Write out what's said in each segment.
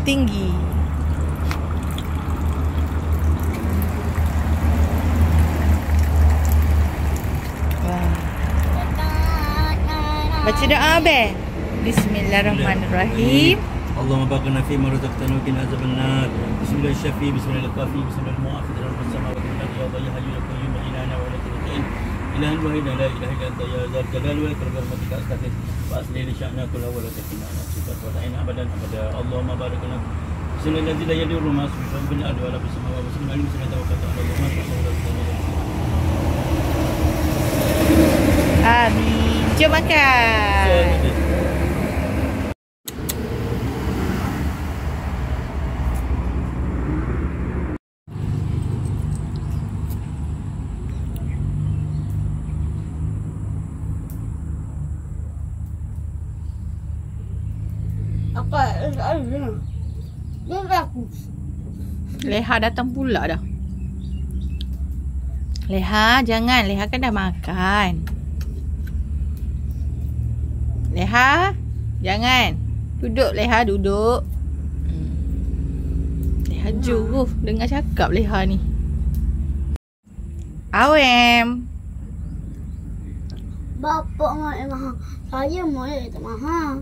tinggi. Wah. Baca doa Abel. Bismillahirrahmanirrahim. اللهم بارك فيما رزقتنا وقنا عذاب النار. بسم الله الشفيع، بسم الله الكافي، بسم الله المعافي، رب السماوات والارض، يا ضي حي القيوم إلهنا ولا تدين إله واحد لا إله إلا أنت يا ذا الجلال والإكرام برحمتك أستغفر وأصلح لي شأننا كله ولا تكلنا إلى نفسك ولا أبدا أبدا. اللهم بارك لنا بسم الله الذي لا يضر مع اسمه شيء في الأرض ولا في السماء وبسم الله الذي توكلت على الله ما شاء الله. Amin. Jom makan. Leha datang pula dah. Leha, jangan. Leha kan dah makan. Leha, jangan. Duduk Leha, duduk. Leha jauh dengar cakap Leha ni. Awem. Bapak mahal. Saya mahal tak mahal.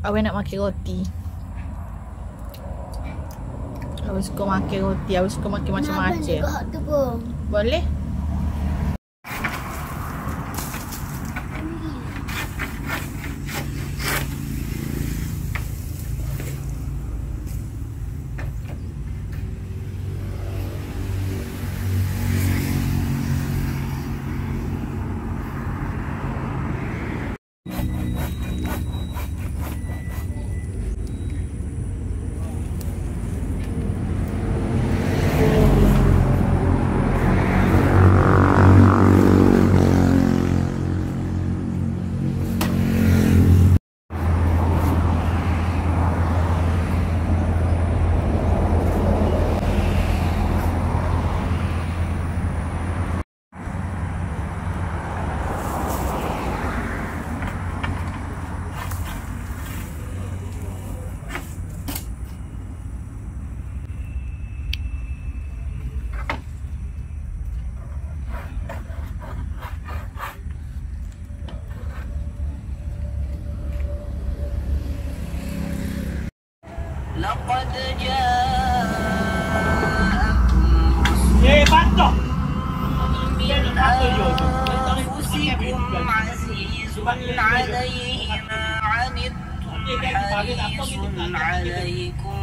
Awak nak makan roti. Awak suka makan roti. Awak suka makan macam-macam. Boleh? لقد جاءكم رسول من أنفسكم عزيز عليه ما عنتم حريص عليكم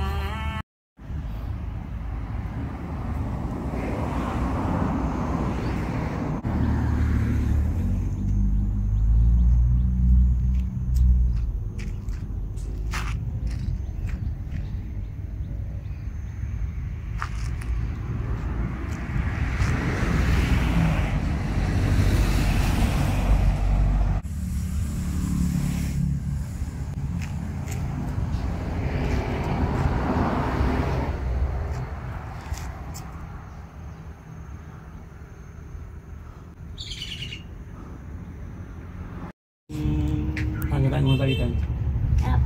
Tanggung tadi kan.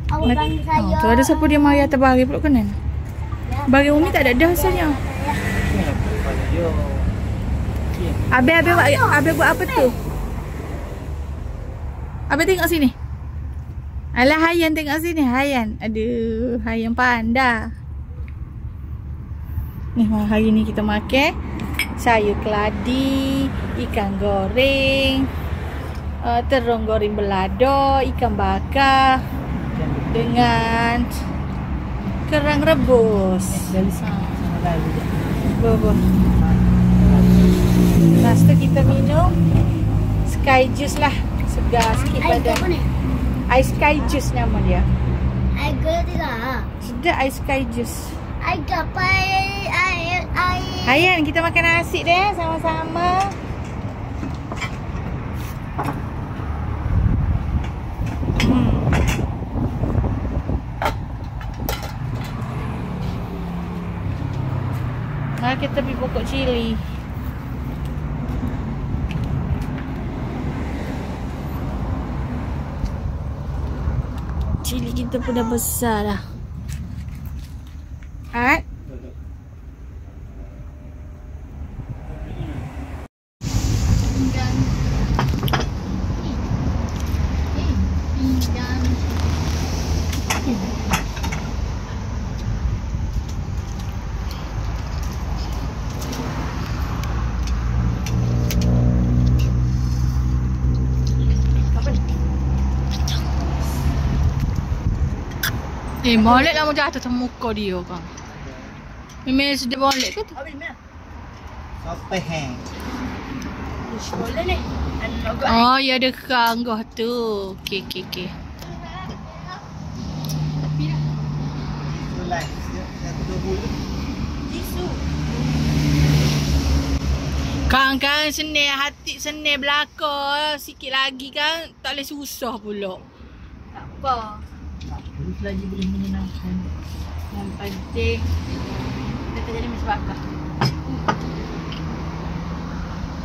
Awak panggil saya. Tu ada siapa dia mari atas bari pula kanan. Bari Umi tak ada dah rasanya. Abel buat apa tu? Abel tengok sini. Alah Hayan tengok sini. Hayan. Aduh, Hayan panda. Ni hari ni kita makan sayur keladi, ikan goreng, terung goreng belado, ikan bakar dengan kerang rebus. Lepas tu kita minum sky juice lah. Segar sikit badan. Ice sky juice nama dia. Air gelap tidak. Sedap ice sky juice. Air gapai. Air. Hayan, kita makan nasi deh sama-sama. Mari kita pergi pokok cili. Cili kita pun dah besar dah. Hat? Molek lah mau jatuh atas muka dia kan. Memang sedih molek ke tu? Sampai hang. Boleh ni. Oh, ya ada kanggah tu. Okey. Sulai. Satu bulu. Kan senil hati senil belaka sikit lagi kan tak boleh susah pula. Tak apa. Terus lagi boleh menyenangkan. Yang penting kita jadi macam apa?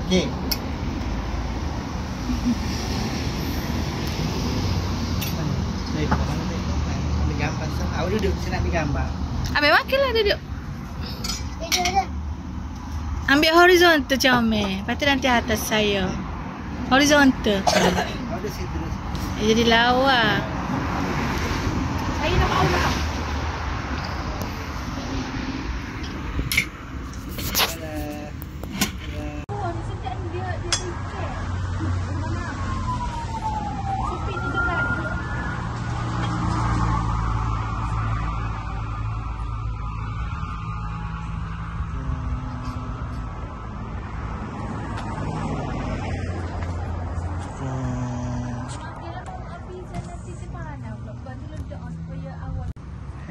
Okey. Ambil gambar. Awak duduk, saya nak ambil gambar. Ambil makanlah duduk. Ada. Ambil horizontal comel. Lepas tu nanti atas saya. Horizontal. Awak duduk situ. Jadi lawa. Saya nak bawa.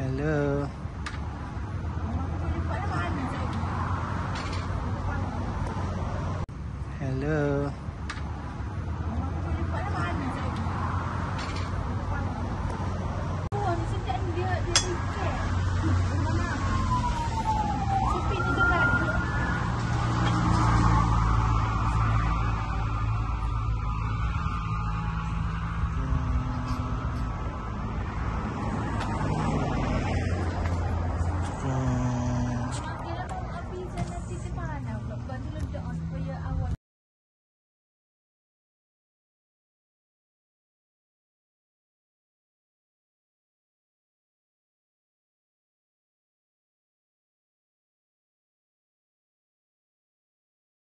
Hello. Hello.